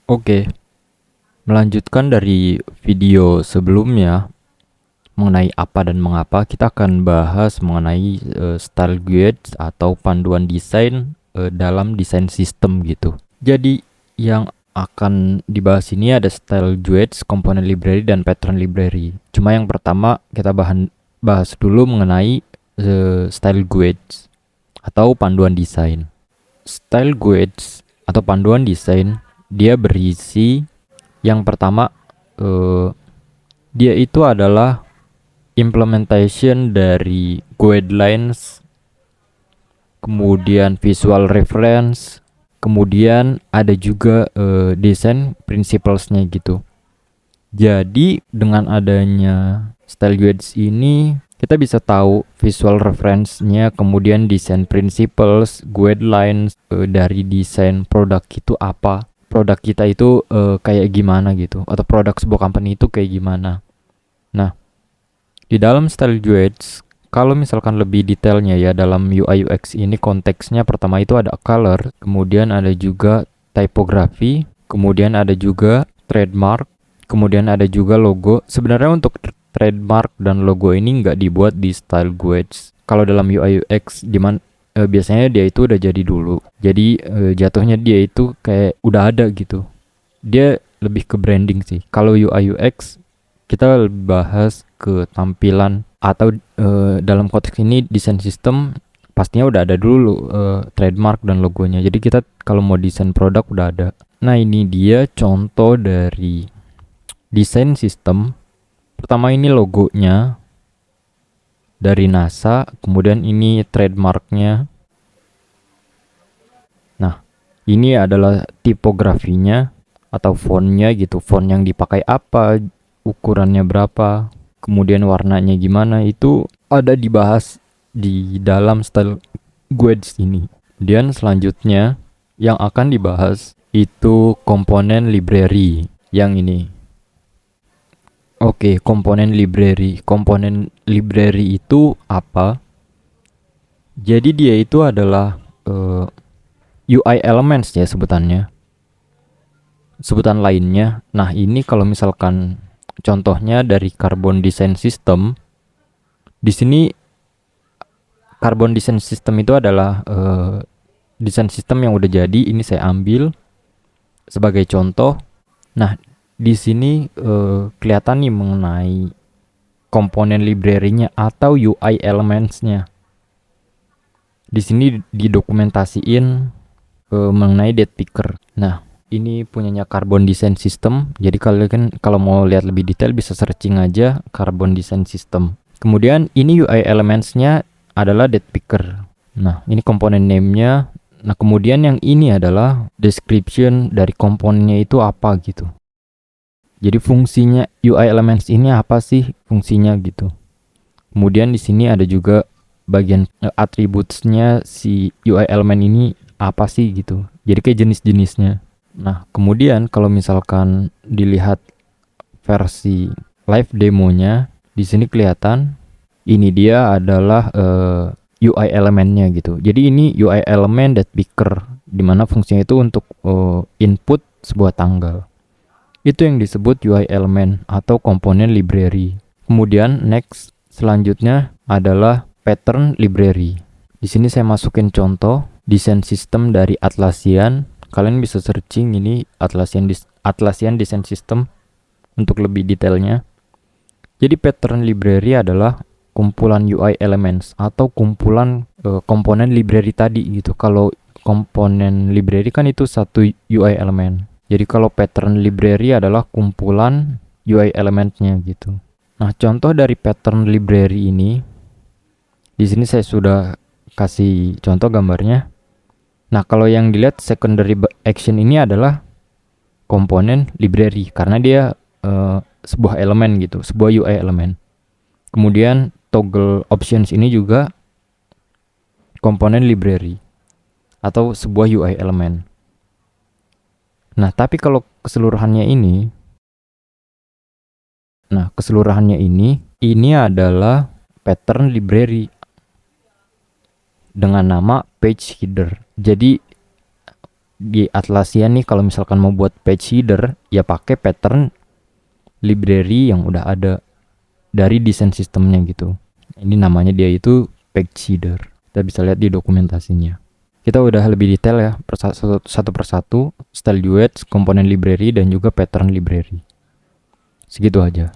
Oke, melanjutkan dari video sebelumnya mengenai apa dan mengapa, kita akan bahas mengenai style guides atau panduan desain dalam desain sistem gitu. Jadi yang akan dibahas ini ada style guides, component library, dan pattern library. Cuma yang pertama kita bahas dulu mengenai style guides atau panduan desain. Style guides atau panduan desain dia berisi yang pertama, dia itu adalah implementation dari guidelines, kemudian visual reference, kemudian ada juga design principles-nya gitu. Jadi dengan adanya style guides ini kita bisa tahu visual reference-nya, kemudian design principles, guidelines dari desain produk itu apa, produk kita itu kayak gimana gitu, atau produk sebuah company itu kayak gimana. Nah, di dalam style guides, kalau misalkan lebih detailnya ya, dalam UI UX ini konteksnya pertama itu ada color, kemudian ada juga typography, kemudian ada juga trademark, kemudian ada juga logo. Sebenarnya untuk trademark dan logo ini nggak dibuat di style guides. Kalau dalam UI UX biasanya dia itu udah jadi dulu. Jadi jatuhnya dia itu kayak udah ada gitu. Dia lebih ke branding sih. Kalau UI UX kita bahas ke tampilan atau dalam konteks ini desain sistem pastinya udah ada dulu trademark dan logonya. Jadi kita kalau mau desain produk udah ada. Nah, ini dia contoh dari desain sistem. Pertama ini logonya dari NASA, kemudian ini trademarknya. Nah, ini adalah tipografinya atau fontnya gitu. Font yang dipakai apa, ukurannya berapa, kemudian warnanya gimana, itu ada dibahas di dalam style guides ini. Dan selanjutnya yang akan dibahas itu komponen library yang ini. Oke, komponen library. Komponen library itu apa? Jadi dia itu adalah UI elements ya sebutannya. Sebutan lainnya. Nah, ini kalau misalkan contohnya dari Carbon Design System, di sini Carbon Design System itu adalah desain sistem yang udah jadi. Ini saya ambil sebagai contoh. Nah, di sini kelihatan nih mengenai komponen library-nya atau UI elements-nya. Di sini didokumentasiin mengenai date picker. Nah, ini punyanya Carbon Design System. Jadi kalian kalau mau lihat lebih detail bisa searching aja Carbon Design System. Kemudian ini UI elements-nya adalah date picker. Nah, ini komponen name-nya. Nah, kemudian yang ini adalah description dari komponennya itu apa gitu. Jadi fungsinya UI elements ini apa sih fungsinya gitu. Kemudian di sini ada juga bagian attributes-nya si UI element ini apa sih gitu. Jadi kayak jenis-jenisnya. Nah, kemudian kalau misalkan dilihat versi live demonya, di sini kelihatan ini dia adalah UI elemennya gitu. Jadi ini UI element that picker, dimana fungsinya itu untuk input sebuah tanggal. Itu yang disebut UI element atau komponen library. Kemudian next selanjutnya adalah pattern library. Di sini saya masukin contoh desain sistem dari Atlassian. Kalian bisa searching ini Atlassian desain system untuk lebih detailnya. Jadi pattern library adalah kumpulan UI elements atau kumpulan komponen library tadi gitu. Kalau komponen library kan itu satu UI element. Jadi kalau pattern library adalah kumpulan UI elementnya gitu. Nah, contoh dari pattern library ini, di sini saya sudah kasih contoh gambarnya. Nah, kalau yang dilihat secondary action ini adalah komponen library karena dia sebuah elemen gitu, sebuah UI elemen. Kemudian toggle options ini juga komponen library atau sebuah UI elemen. Nah, tapi kalau keseluruhannya ini adalah pattern library dengan nama page header. Jadi di Atlassian nih kalau misalkan mau buat page header ya pakai pattern library yang udah ada dari desain sistemnya gitu. Ini namanya dia itu page header. Kita bisa lihat di dokumentasinya. Kita udah lebih detail ya satu persatu, style UX, komponen library dan juga pattern library. Segitu aja.